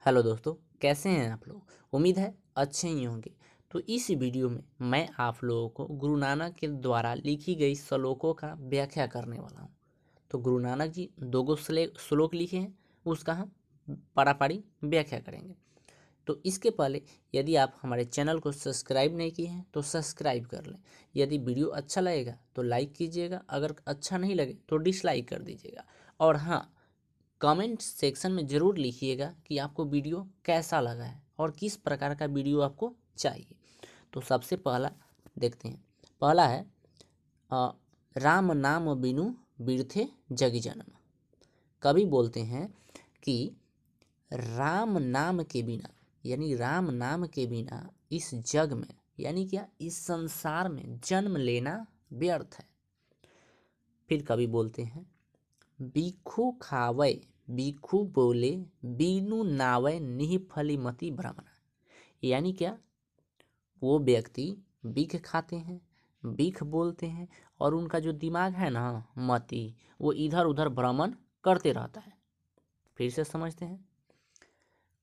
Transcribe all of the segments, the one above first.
Hello दोस्तों, कैसे हैं आप लोग। उम्मीद है अच्छे ही होंगे। तो इस वीडियो में मैं आप लोगों को गुरु नानक के द्वारा लिखी गई श्लोकों का व्याख्या करने वाला हूँ। तो गुरु नानक जी दो गो श्लोक लिखे हैं, उसका हम पढ़ापढ़ी व्याख्या करेंगे। तो इसके पहले यदि आप हमारे चैनल को सब्सक्राइब नहीं किए हैं तो सब्सक्राइब कर लें। यदि वीडियो अच्छा लगेगा तो लाइक कीजिएगा, अगर अच्छा नहीं लगे तो डिसलाइक कर दीजिएगा। और हाँ, कमेंट सेक्शन में ज़रूर लिखिएगा कि आपको वीडियो कैसा लगा है और किस प्रकार का वीडियो आपको चाहिए। तो सबसे पहला देखते हैं। पहला है राम नाम बिनु बिरथे जग जन्म। कवि बोलते हैं कि राम नाम के बिना, यानी राम नाम के बिना इस जग में, यानी क्या इस संसार में जन्म लेना व्यर्थ है। फिर कवि बोलते हैं बीखू खावे बीखू बोले बीनु नावे निःफली मति भ्रमण। यानी क्या, वो व्यक्ति बीख खाते हैं, बीख बोलते हैं और उनका जो दिमाग है ना, मति, वो इधर उधर भ्रमण करते रहता है। फिर से समझते हैं।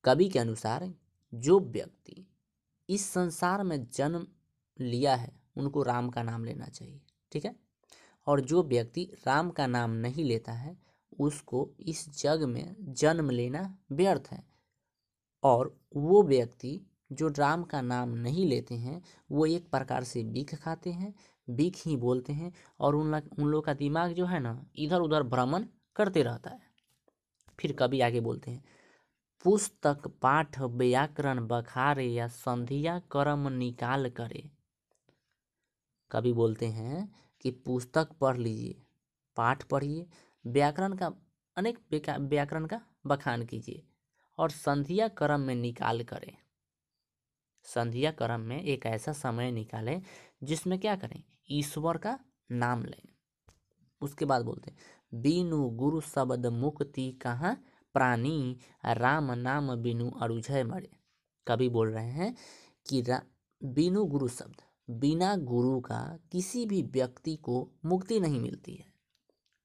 कवि के अनुसार जो व्यक्ति इस संसार में जन्म लिया है उनको राम का नाम लेना चाहिए, ठीक है। और जो व्यक्ति राम का नाम नहीं लेता है उसको इस जग में जन्म लेना व्यर्थ है। और वो व्यक्ति जो राम का नाम नहीं लेते हैं वो एक प्रकार से बीख खाते हैं, बीख ही बोलते हैं और उन लोग का दिमाग जो है ना इधर उधर भ्रमण करते रहता है। फिर कभी आगे बोलते हैं पुस्तक पाठ व्याकरण बखारे या संधिया कर्म निकाल करे। कभी बोलते हैं कि पुस्तक पढ़ लीजिए, पाठ पढ़िए, व्याकरण का अनेक व्याकरण का बखान कीजिए और संधिया कर्म में निकाल करें। संधिया कर्म में एक ऐसा समय निकालें जिसमें क्या करें, ईश्वर का नाम लें। उसके बाद बोलते हैं बीनु गुरु शब्द मुक्ति कहाँ प्राणी राम नाम बिनु अरुझय मरे। कभी बोल रहे हैं कि बिनु गुरु शब्द, बिना गुरु का किसी भी व्यक्ति को मुक्ति नहीं मिलती है,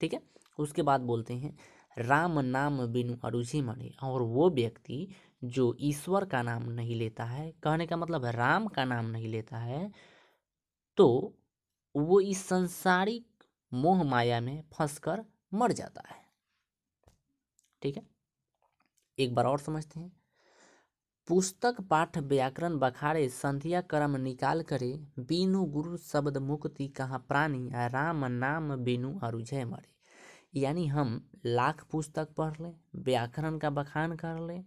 ठीक है। उसके बाद बोलते हैं राम नाम बिनु अरुझि मरे। और वो व्यक्ति जो ईश्वर का नाम नहीं लेता है, कहने का मतलब राम का नाम नहीं लेता है, तो वो इस संसारिक मोह माया में फंसकर मर जाता है, ठीक है। एक बार और समझते हैं। पुस्तक पाठ व्याकरण बखारे संधिया कर्म निकाल करे बीनु गुरु शब्द मुक्ति कहाँ प्राणी राम नाम बिनु अरुझय मरे। यानी हम लाख पुस्तक पढ़ लें, व्याकरण का बखान कर लें,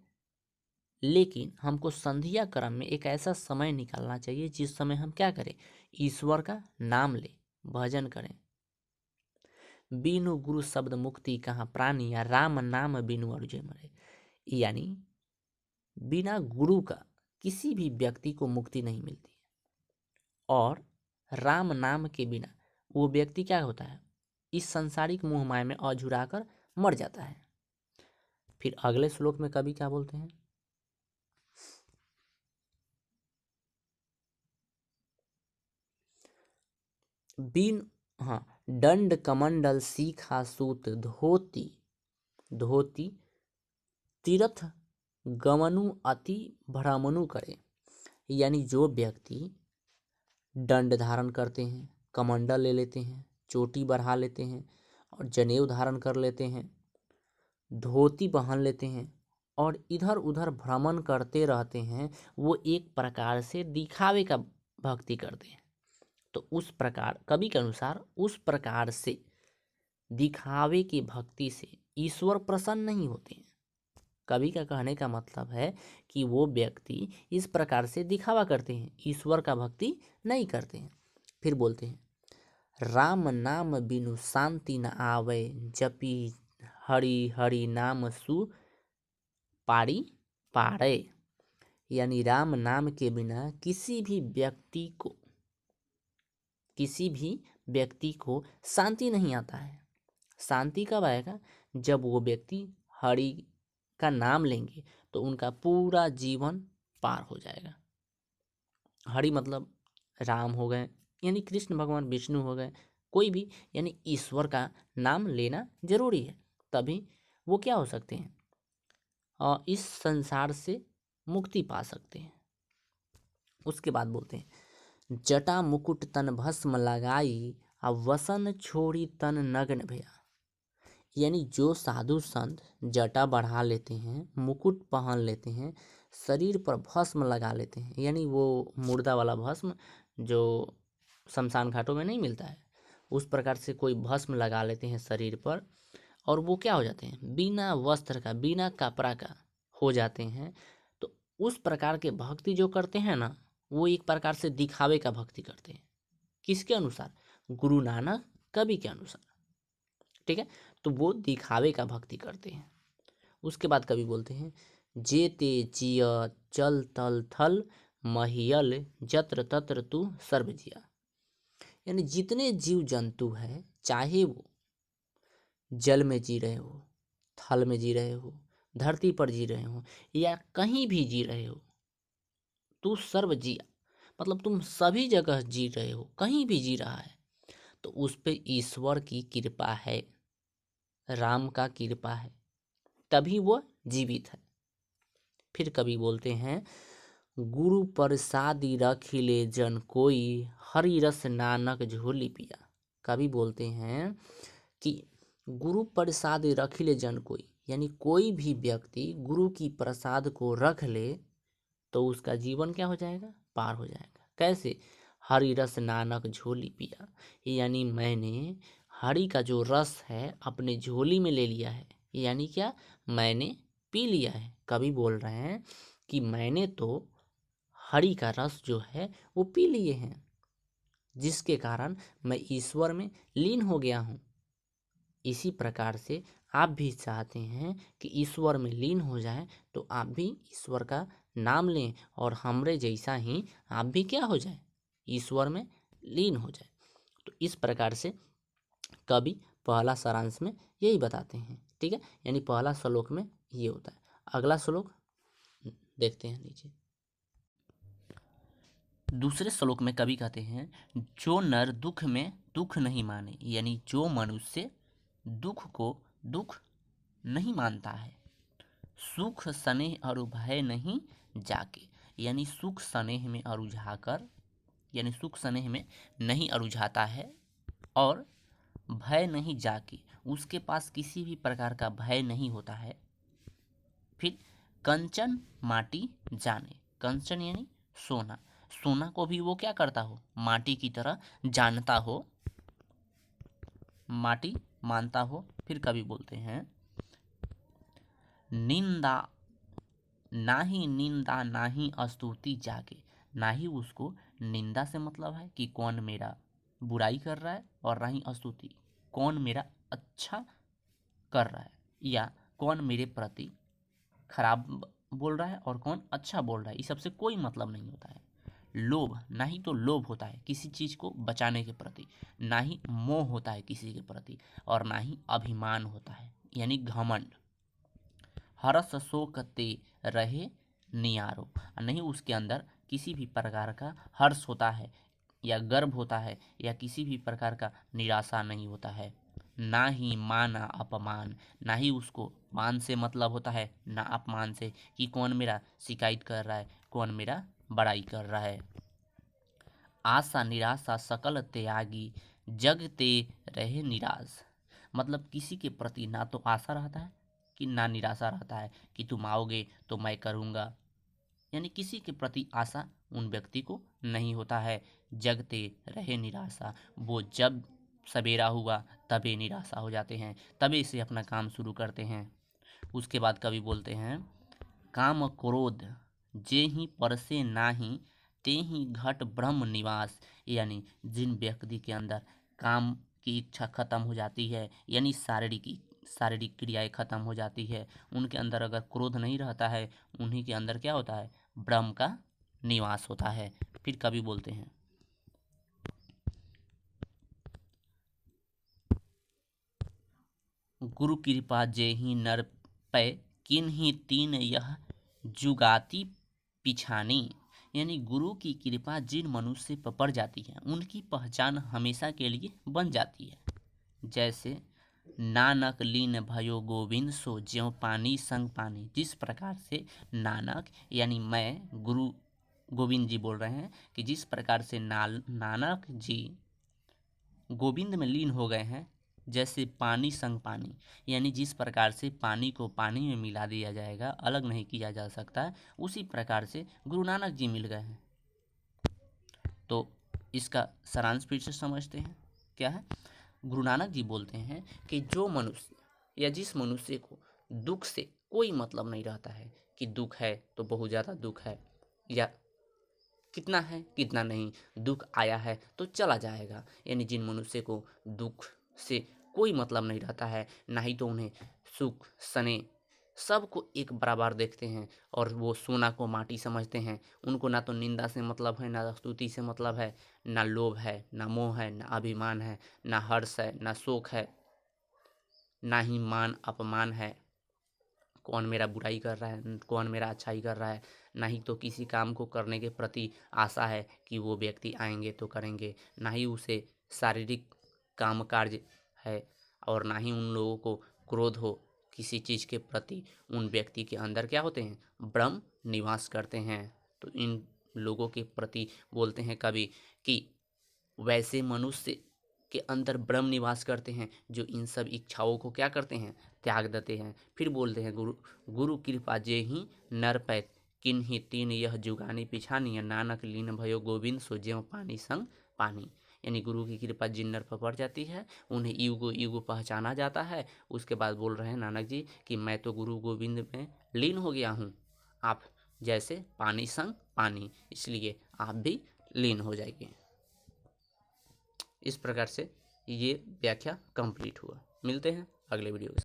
लेकिन हमको संधिया कर्म में एक ऐसा समय निकालना चाहिए जिस समय हम क्या करें, ईश्वर का नाम लें, भजन करें। बिनु गुरु शब्द मुक्ति कहाँ प्राणी या राम नाम बिनु अरुझय मरे। यानी बिना गुरु का किसी भी व्यक्ति को मुक्ति नहीं मिलती है। और राम नाम के बिना वो व्यक्ति क्या होता है, इस संसारिक मोह माया में अझुरा कर मर जाता है। फिर अगले श्लोक में कवि क्या बोलते हैं, बीन हाँ दंड कमंडल सीखा सूत धोती धोती तीर्थ गमनु अति भ्रमनु करे। यानी जो व्यक्ति दंड धारण करते हैं, कमंडल ले लेते हैं, चोटी बढ़ा लेते हैं और जनेऊ धारण कर लेते हैं, धोती पहन लेते हैं और इधर उधर भ्रमण करते रहते हैं, वो एक प्रकार से दिखावे का भक्ति करते हैं। तो उस प्रकार कवि के अनुसार उस प्रकार से दिखावे की भक्ति से ईश्वर प्रसन्न नहीं होते हैं। कवि का कहने का मतलब है कि वो व्यक्ति इस प्रकार से दिखावा करते हैं, ईश्वर का भक्ति नहीं करते हैं। फिर बोलते हैं राम नाम बिनु शांति न आवे जपी हरि हरि नाम सु पारी पारे। यानी राम नाम के बिना किसी भी व्यक्ति को शांति नहीं आता है। शांति कब आएगा, जब वो व्यक्ति हरि का नाम लेंगे तो उनका पूरा जीवन पार हो जाएगा। हरि मतलब राम हो गए, यानी कृष्ण भगवान, विष्णु हो गए, कोई भी, यानी ईश्वर का नाम लेना जरूरी है, तभी वो क्या हो सकते हैं, इस संसार से मुक्ति पा सकते हैं। उसके बाद बोलते हैं जटा मुकुट तन भस्म लगाई वसन छोड़ी तन नग्न भया। यानी जो साधु संत जटा बढ़ा लेते हैं, मुकुट पहन लेते हैं, शरीर पर भस्म लगा लेते हैं, यानी वो मुर्दा वाला भस्म जो शमशान घाटों में नहीं मिलता है, उस प्रकार से कोई भस्म लगा लेते हैं शरीर पर, और वो क्या हो जाते हैं, बिना वस्त्र का, बिना कपड़ा का हो जाते हैं। तो उस प्रकार के भक्ति जो करते हैं ना, वो एक प्रकार से दिखावे का भक्ति करते हैं। किसके अनुसार? गुरु नानक कवि के अनुसार। ठीक है, तो वो दिखावे का भक्ति करते हैं। उसके बाद कवि बोलते हैं जेते जिय चल तल थल महियल जत्र तत्र तू सर्व जिया। यानी जितने जीव जंतु है, चाहे वो जल में जी रहे हो, थल में जी रहे हो, धरती पर जी रहे हो, या कहीं भी जी रहे हो, तू सर्व जिया मतलब तुम सभी जगह जी रहे हो, कहीं भी जी रहा है तो उस पे ईश्वर की कृपा है, राम का कृपा है, तभी वो जीवित है। फिर कभी बोलते हैं गुरु प्रसादी रखिले जन कोई हरि रस नानक झोली पिया। कभी बोलते हैं कि गुरु प्रसाद रखिले जन कोई, यानी कोई भी व्यक्ति गुरु की प्रसाद को रख ले तो उसका जीवन क्या हो जाएगा, पार हो जाएगा। कैसे? हरि रस नानक झोली पिया, यानी मैंने हरि का जो रस है अपने झोली में ले लिया है, यानी क्या, मैंने पी लिया है। कभी बोल रहे हैं कि मैंने तो हरि का रस जो है वो पी लिए हैं, जिसके कारण मैं ईश्वर में लीन हो गया हूँ। इसी प्रकार से आप भी चाहते हैं कि ईश्वर में लीन हो जाए तो आप भी ईश्वर का नाम लें और हमरे जैसा ही आप भी क्या हो जाए, ईश्वर में लीन हो जाए। तो इस प्रकार से कवि पहला सारांश में यही बताते हैं। ठीक है, यानी पहला श्लोक में ये होता है। अगला श्लोक देखते हैं नीचे। दूसरे श्लोक में कवि कहते हैं जो नर दुख में दुख नहीं माने, यानी जो मनुष्य दुख को दुख नहीं मानता है, सुख स्नेह और भय नहीं जाके, यानी सुख स्नेह में अरुझाकर, यानी सुख स्नेह में नहीं अरुझाता है, और भय नहीं जाके, उसके पास किसी भी प्रकार का भय नहीं होता है। फिर कंचन माटी जाने, कंचन यानी सोना, सोना को भी वो क्या करता हो, माटी की तरह जानता हो, माटी मानता हो। फिर कभी बोलते हैं निंदा ना ही स्तुति जाके, ना ही उसको निंदा से मतलब है कि कौन मेरा बुराई कर रहा है, और ना ही स्तुति कौन मेरा अच्छा कर रहा है, या कौन मेरे प्रति खराब बोल रहा है और कौन अच्छा बोल रहा है, इस सबसे कोई मतलब नहीं होता है। लोभ, ना ही तो लोभ होता है किसी चीज को बचाने के प्रति, ना ही मोह होता है किसी के प्रति, और ना ही अभिमान होता है यानी घमंड। हर्ष शोक ते रहे नियारो, नहीं उसके अंदर किसी भी प्रकार का हर्ष होता है या गर्व होता है, या किसी भी प्रकार का निराशा नहीं होता है। ना ही माना अपमान, ना ही उसको मान से मतलब होता है, ना अपमान से कि कौन मेरा शिकायत कर रहा है, कौन मेरा बड़ाई कर रहा है। आशा निराशा सकल त्यागी जगते रहे निराश, मतलब किसी के प्रति ना तो आशा रहता है कि ना निराशा रहता है कि तुम आओगे तो मैं करूँगा, यानी किसी के प्रति आशा उन व्यक्ति को नहीं होता है। जगते रहे निराशा, वो जब सवेरा हुआ तबे निराशा हो जाते हैं, तबे से अपना काम शुरू करते हैं। उसके बाद कवि बोलते हैं काम क्रोध जे ही परसे नाही ते ही घट ब्रह्म निवास, यानी जिन व्यक्ति के अंदर काम की इच्छा खत्म हो जाती है, यानी शारीरिक क्रियाएं खत्म हो जाती है, उनके अंदर अगर क्रोध नहीं रहता है, उन्हीं के अंदर क्या होता है, ब्रह्म का निवास होता है। फिर कवि बोलते हैं गुरु कृपा जेहि नर पै किन्हीं तीन यह जुगाती पिछानी, यानी गुरु की कृपा जिन मनुष्य पर पड़ जाती है उनकी पहचान हमेशा के लिए बन जाती है। जैसे नानक लीन भयो गोविंद सो ज्यों पानी संग पानी। जिस प्रकार से नानक यानी मैं गुरु गोविंद जी बोल रहे हैं कि जिस प्रकार से नानक जी गोविंद में लीन हो गए हैं, जैसे पानी संग पानी, यानी जिस प्रकार से पानी को पानी में मिला दिया जाएगा, अलग नहीं किया जा सकता, उसी प्रकार से गुरु नानक जी मिल गए हैं। तो इसका सारांश फिर से समझते हैं, क्या है। गुरु नानक जी बोलते हैं कि जो मनुष्य या जिस मनुष्य को दुख से कोई मतलब नहीं रहता है कि दुख है तो बहुत ज़्यादा दुख है, या कितना है कितना नहीं, दुख आया है तो चला जाएगा, यानी जिन मनुष्य को दुख से कोई मतलब नहीं रहता है, ना ही तो उन्हें सुख सने सबको एक बराबर देखते हैं और वो सोना को माटी समझते हैं। उनको ना तो निंदा से मतलब है, ना स्तुति से मतलब है, ना लोभ है, ना मोह है, ना अभिमान है, ना हर्ष है, ना शोक है, ना ही मान अपमान है, कौन मेरा बुराई कर रहा है कौन मेरा अच्छाई कर रहा है, ना ही तो किसी काम को करने के प्रति आशा है कि वो व्यक्ति आएंगे तो करेंगे, ना ही उसे शारीरिक काम कार्य है, और ना ही उन लोगों को क्रोध हो किसी चीज़ के प्रति। उन व्यक्ति के अंदर क्या होते हैं, ब्रह्म निवास करते हैं। तो इन लोगों के प्रति बोलते हैं कवि कि वैसे मनुष्य के अंदर ब्रह्म निवास करते हैं जो इन सब इच्छाओं को क्या करते हैं, त्याग देते हैं। फिर बोलते हैं गुरु गुरु कृपा जे ही नर पैत किन्हीं तीन यह जुगानी पिछानी नानक लीन भयो गोविंद सो ज्यों पानी संग पानी। यानी गुरु की कृपा जिन नर पर पड़ जाती है उन्हें युगो युगो पहचाना जाता है। उसके बाद बोल रहे हैं नानक जी कि मैं तो गुरु गोविंद में लीन हो गया हूँ, आप जैसे पानी संग पानी, इसलिए आप भी लीन हो जाइए। इस प्रकार से ये व्याख्या कंप्लीट हुआ। मिलते हैं अगले वीडियो के साथ।